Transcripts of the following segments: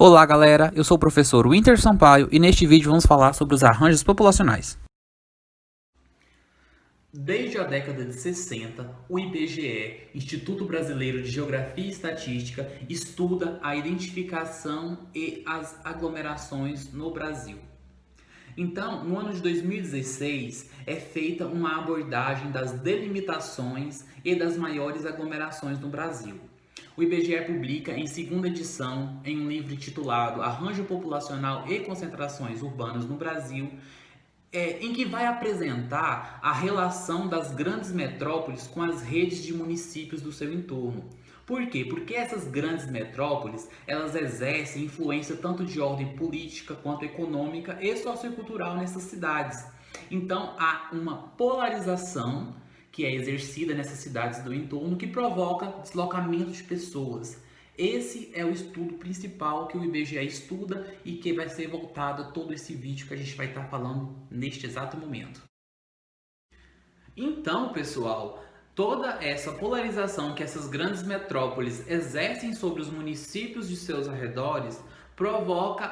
Olá galera, eu sou o professor Winter Sampaio e neste vídeo vamos falar sobre os arranjos populacionais. Desde a década de 60, o IBGE, Instituto Brasileiro de Geografia e Estatística, estuda a identificação e as aglomerações no Brasil. Então, no ano de 2016, é feita uma abordagem das delimitações e das maiores aglomerações no Brasil. O IBGE publica em segunda edição, em um livro titulado Arranjo Populacional e Concentrações Urbanas no Brasil, em que vai apresentar a relação das grandes metrópoles com as redes de municípios do seu entorno. Por quê? Porque essas grandes metrópoles, elas exercem influência tanto de ordem política quanto econômica e sociocultural nessas cidades. Então, há uma polarização que é exercida nessas cidades do entorno que provoca deslocamento de pessoas. Esse é o estudo principal que o IBGE estuda e que vai ser voltado a todo esse vídeo que a gente vai estar falando neste exato momento. Então, pessoal, toda essa polarização que essas grandes metrópoles exercem sobre os municípios de seus arredores provoca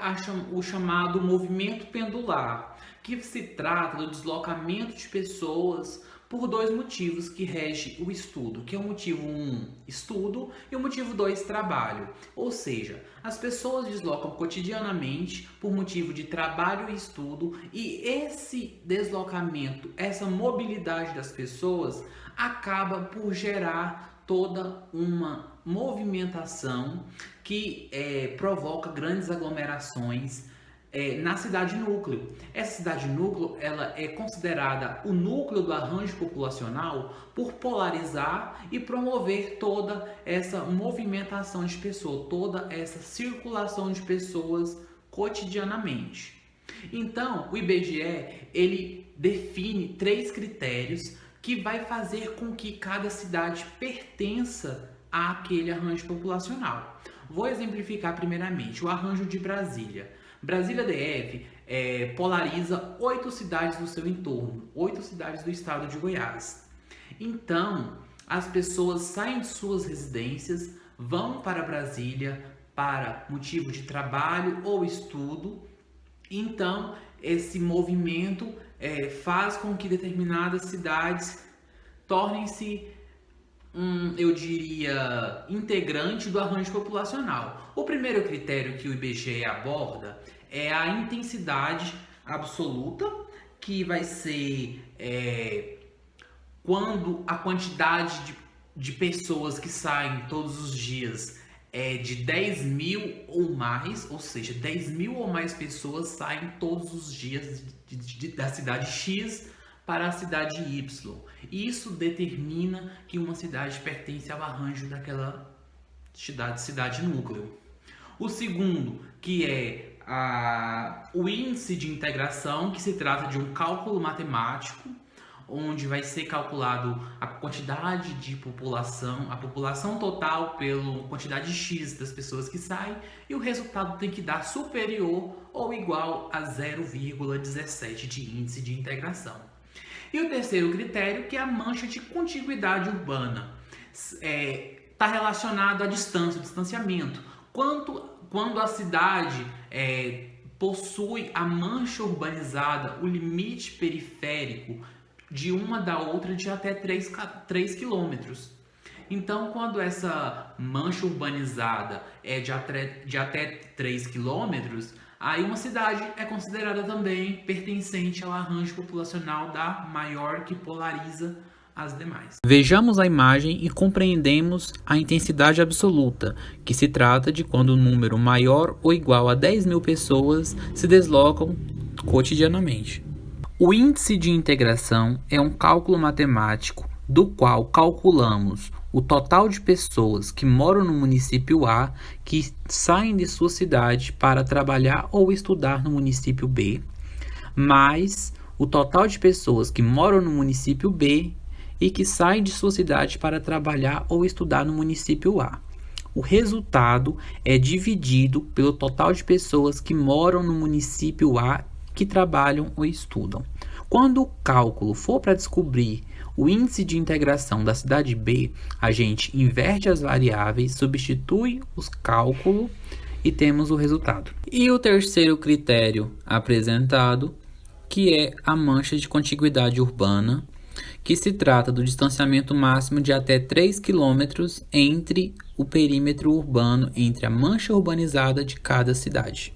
o chamado movimento pendular, que se trata do deslocamento de pessoas por dois motivos que regem o estudo, que é o motivo 1, estudo, e o motivo 2, trabalho. Ou seja, as pessoas deslocam cotidianamente por motivo de trabalho e estudo, e esse deslocamento, essa mobilidade das pessoas, acaba por gerar toda uma movimentação que provoca grandes aglomerações na cidade núcleo. Essa cidade núcleo, ela é considerada o núcleo do arranjo populacional por polarizar e promover toda essa movimentação de pessoas, toda essa circulação de pessoas cotidianamente. Então, o IBGE, ele define 3 critérios que vai fazer com que cada cidade pertença àquele arranjo populacional. Vou exemplificar primeiramente o arranjo de Brasília. Brasília DF polariza 8 cidades do seu entorno, 8 cidades do estado de Goiás. Então, as pessoas saem de suas residências, vão para Brasília para motivo de trabalho ou estudo. Então, esse movimento faz com que determinadas cidades tornem-se eu diria, integrante do arranjo populacional. O primeiro critério que o IBGE aborda é a intensidade absoluta, que vai ser quando a quantidade de pessoas que saem todos os dias é de 10 mil ou mais, ou seja, 10 mil ou mais pessoas saem todos os dias da cidade X para a cidade Y. Isso determina que uma cidade pertence ao arranjo daquela cidade núcleo. O segundo, que é o índice de integração, que se trata de um cálculo matemático, onde vai ser calculado a quantidade de população, a população total pela quantidade X das pessoas que saem, e o resultado tem que dar superior ou igual a 0,17 de índice de integração. E o terceiro critério, que é a mancha de contiguidade urbana, está relacionado à distância, ao distanciamento. Quando a cidade possui a mancha urbanizada, o limite periférico de uma da outra de até 3 quilômetros. Então, quando essa mancha urbanizada é de até 3 quilômetros, aí uma cidade é considerada também pertencente ao arranjo populacional da maior, que polariza as demais. Vejamos a imagem e compreendemos a intensidade absoluta, que se trata de quando um número maior ou igual a 10 mil pessoas se deslocam cotidianamente. O índice de integração é um cálculo matemático do qual calculamos o total de pessoas que moram no município A que saem de sua cidade para trabalhar ou estudar no município B, mais o total de pessoas que moram no município B e que saem de sua cidade para trabalhar ou estudar no município A. O resultado é dividido pelo total de pessoas que moram no município A que trabalham ou estudam. Quando o cálculo for para descobrir o índice de integração da cidade B, a gente inverte as variáveis, substitui os cálculos e temos o resultado. E o terceiro critério apresentado, que é a mancha de contiguidade urbana, que se trata do distanciamento máximo de até 3 km entre o perímetro urbano, entre a mancha urbanizada de cada cidade.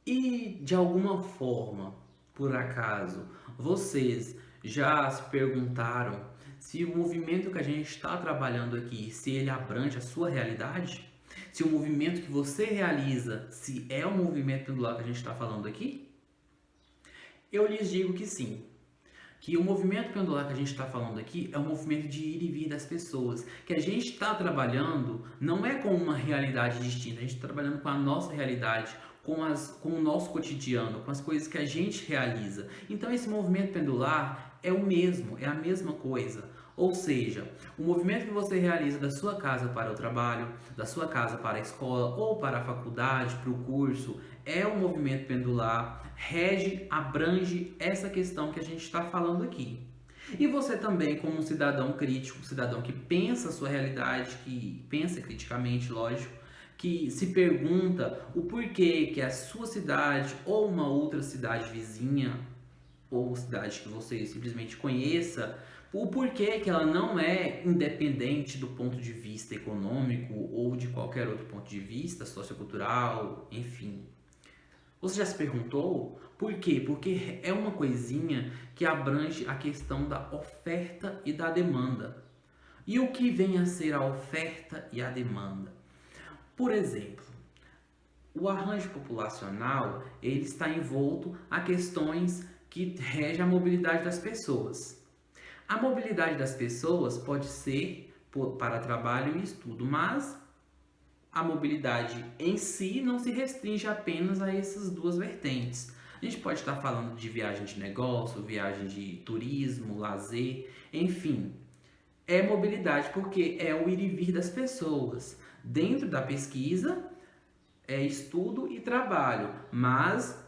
E de alguma forma, por acaso, vocês já se perguntaram se o movimento que a gente está trabalhando aqui, se ele abrange a sua realidade? Se o movimento que você realiza, se é o movimento pendular que a gente está falando aqui? Eu lhes digo que sim. Que o movimento pendular que a gente está falando aqui é um movimento de ir e vir das pessoas. Que a gente está trabalhando não é com uma realidade distinta, a gente está trabalhando com a nossa realidade, com o nosso cotidiano, com as coisas que a gente realiza. Então esse movimento pendular é o mesmo, é a mesma coisa. Ou seja, o movimento que você realiza da sua casa para o trabalho, da sua casa para a escola ou para a faculdade, para o curso, é um movimento pendular, rege, abrange essa questão que a gente está falando aqui. E você também, como um cidadão crítico, um cidadão que pensa a sua realidade, que pensa criticamente, lógico, que se pergunta o porquê que a sua cidade ou uma outra cidade vizinha, ou cidade que você simplesmente conheça, o porquê que ela não é independente do ponto de vista econômico ou de qualquer outro ponto de vista, sociocultural, enfim. Você já se perguntou por quê? Porque é uma coisinha que abrange a questão da oferta e da demanda. E o que vem a ser a oferta e a demanda? Por exemplo, o arranjo populacional ele está envolto a questões que regem a mobilidade das pessoas. A mobilidade das pessoas pode ser para trabalho e estudo, mas a mobilidade em si não se restringe apenas a essas duas vertentes. A gente pode estar falando de viagem de negócio, viagem de turismo, lazer, enfim. É mobilidade porque é o ir e vir das pessoas. Dentro da pesquisa, é estudo e trabalho, mas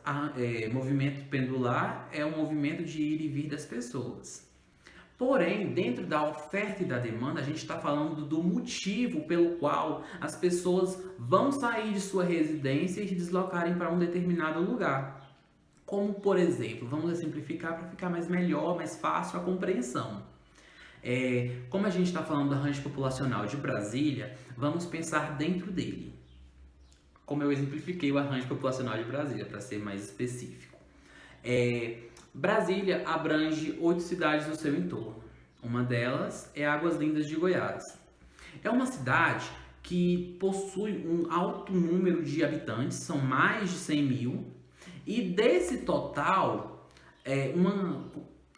movimento pendular é um movimento de ir e vir das pessoas. Porém, dentro da oferta e da demanda, a gente está falando do motivo pelo qual as pessoas vão sair de sua residência e se deslocarem para um determinado lugar. Como, por exemplo, vamos exemplificar para ficar mais fácil a compreensão. Como a gente está falando do arranjo populacional de Brasília, vamos pensar dentro dele. Como eu exemplifiquei o arranjo populacional de Brasília, para ser mais específico. Brasília abrange 8 cidades no seu entorno. Uma delas é Águas Lindas de Goiás. É uma cidade que possui um alto número de habitantes, são mais de 100 mil, e desse total, uma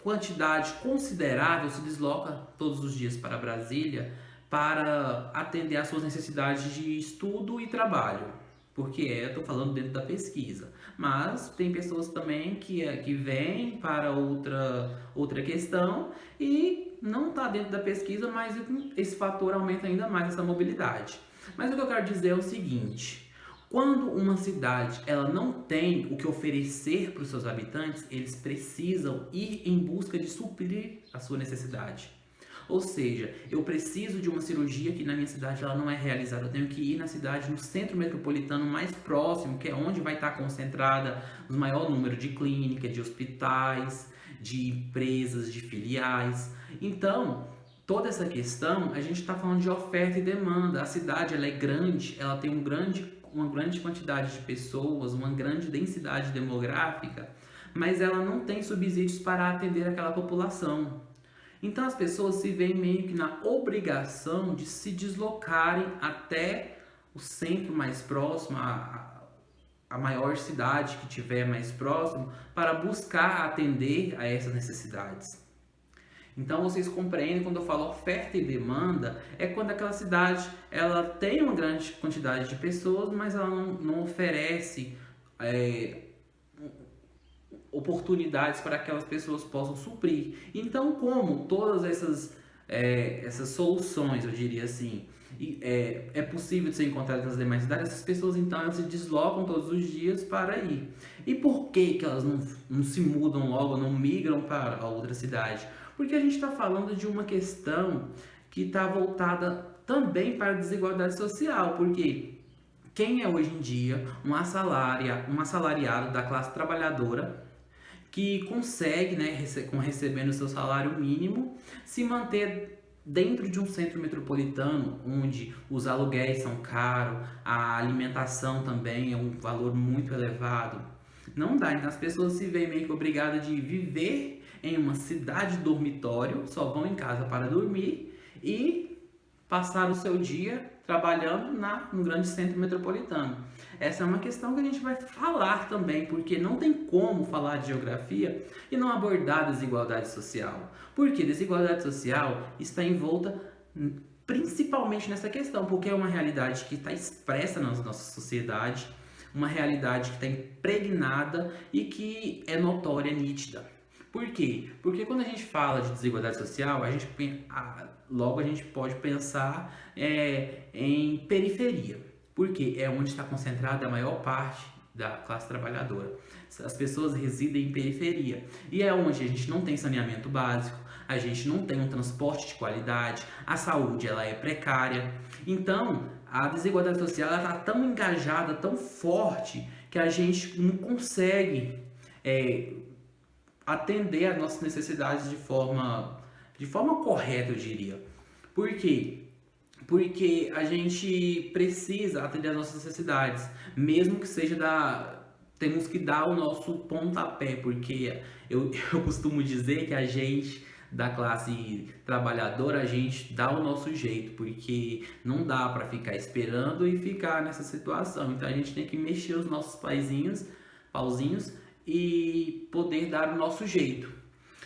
quantidade considerável se desloca todos os dias para Brasília para atender às suas necessidades de estudo e trabalho. Porque eu estou falando dentro da pesquisa. Mas tem pessoas também que vêm para outra questão e não está dentro da pesquisa, mas esse fator aumenta ainda mais essa mobilidade. Mas o que eu quero dizer é o seguinte: quando uma cidade ela não tem o que oferecer para os seus habitantes, eles precisam ir em busca de suprir a sua necessidade. Ou seja, eu preciso de uma cirurgia que na minha cidade ela não é realizada. Eu tenho que ir na cidade, no centro metropolitano mais próximo, que é onde vai estar concentrada o maior número de clínicas, de hospitais, de empresas, de filiais. Então, toda essa questão, a gente está falando de oferta e demanda. A cidade ela é grande, ela tem uma grande quantidade de pessoas, uma grande densidade demográfica, mas ela não tem subsídios para atender aquela população. Então as pessoas se veem meio que na obrigação de se deslocarem até o centro mais próximo, a maior cidade que tiver mais próximo, para buscar atender a essas necessidades. Então vocês compreendem quando eu falo oferta e demanda, é quando aquela cidade ela tem uma grande quantidade de pessoas, mas ela não oferece oportunidades para que aquelas pessoas possam suprir. Então, como todas essas soluções, eu diria assim, é possível de ser encontrada nas demais cidades, essas pessoas então elas se deslocam todos os dias para ir. E por que elas não se mudam logo, não migram para a outra cidade? Porque a gente está falando de uma questão que está voltada também para a desigualdade social, porque quem é hoje em dia um assalariado da classe trabalhadora que consegue, né, recebendo seu salário mínimo, se manter dentro de um centro metropolitano, onde os aluguéis são caros, a alimentação também é um valor muito elevado. Não dá, então as pessoas se veem meio que obrigadas de viver em uma cidade dormitório, só vão em casa para dormir e passar o seu dia trabalhando no grande centro metropolitano. Essa é uma questão que a gente vai falar também, porque não tem como falar de geografia e não abordar a desigualdade social. Porque desigualdade social está envolta principalmente nessa questão, porque é uma realidade que está expressa na nossa sociedade, uma realidade que está impregnada e que é notória, nítida. Por quê? Porque quando a gente fala de desigualdade social, logo a gente pode pensar em periferia, porque é onde está concentrada a maior parte da classe trabalhadora. As pessoas residem em periferia e é onde a gente não tem saneamento básico, a gente não tem um transporte de qualidade, a saúde ela é precária. Então, a desigualdade social está tão engajada, tão forte, que a gente não consegue atender às nossas necessidades de forma correta, eu diria. Por quê? Porque a gente precisa atender às nossas necessidades, mesmo que seja temos que dar o nosso pontapé, porque eu costumo dizer que a gente da classe trabalhadora, a gente dá o nosso jeito, porque não dá para ficar esperando e ficar nessa situação. Então a gente tem que mexer os nossos pauzinhos e poder dar o nosso jeito.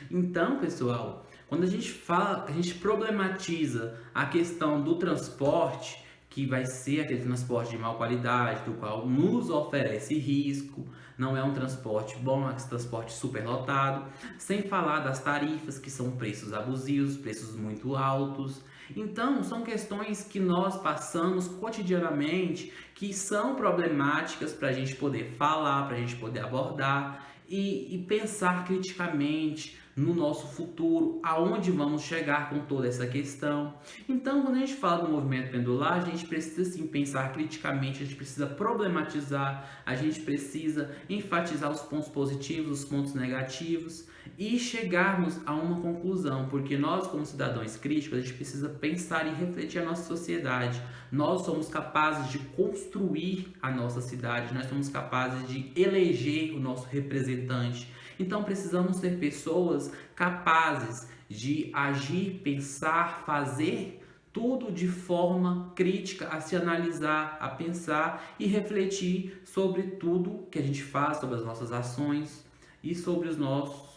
Então, pessoal, quando a gente problematiza a questão do transporte, que vai ser aquele transporte de má qualidade, do qual nos oferece risco, não é um transporte bom, é um transporte superlotado, sem falar das tarifas, que são preços abusivos, preços muito altos. Então, são questões que nós passamos cotidianamente, que são problemáticas para a gente poder falar, para a gente poder abordar e pensar criticamente no nosso futuro, aonde vamos chegar com toda essa questão. Então, quando a gente fala do movimento pendular, a gente precisa sim pensar criticamente, a gente precisa problematizar, a gente precisa enfatizar os pontos positivos, os pontos negativos e chegarmos a uma conclusão, porque nós, como cidadãos críticos, a gente precisa pensar e refletir a nossa sociedade. Nós somos capazes de construir a nossa cidade, nós somos capazes de eleger o nosso representante. Então precisamos ser pessoas capazes de agir, pensar, fazer tudo de forma crítica, a se analisar, a pensar e refletir sobre tudo que a gente faz, sobre as nossas ações e sobre os nossos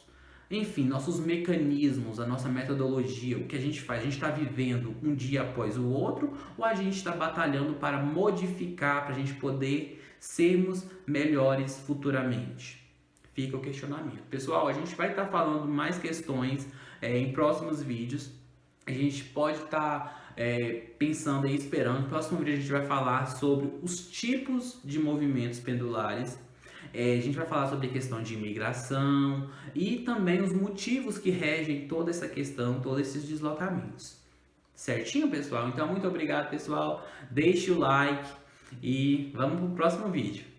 mecanismos, a nossa metodologia, o que a gente faz. A gente está vivendo um dia após o outro ou a gente está batalhando para modificar, para a gente poder sermos melhores futuramente? Fica o questionamento. Pessoal, a gente vai estar falando mais questões em próximos vídeos. A gente pode estar pensando e esperando. No próximo vídeo a gente vai falar sobre os tipos de movimentos pendulares. A gente vai falar sobre a questão de imigração e também os motivos que regem toda essa questão, todos esses deslocamentos. Certinho, pessoal? Então, muito obrigado, pessoal. Deixe o like e vamos para o próximo vídeo.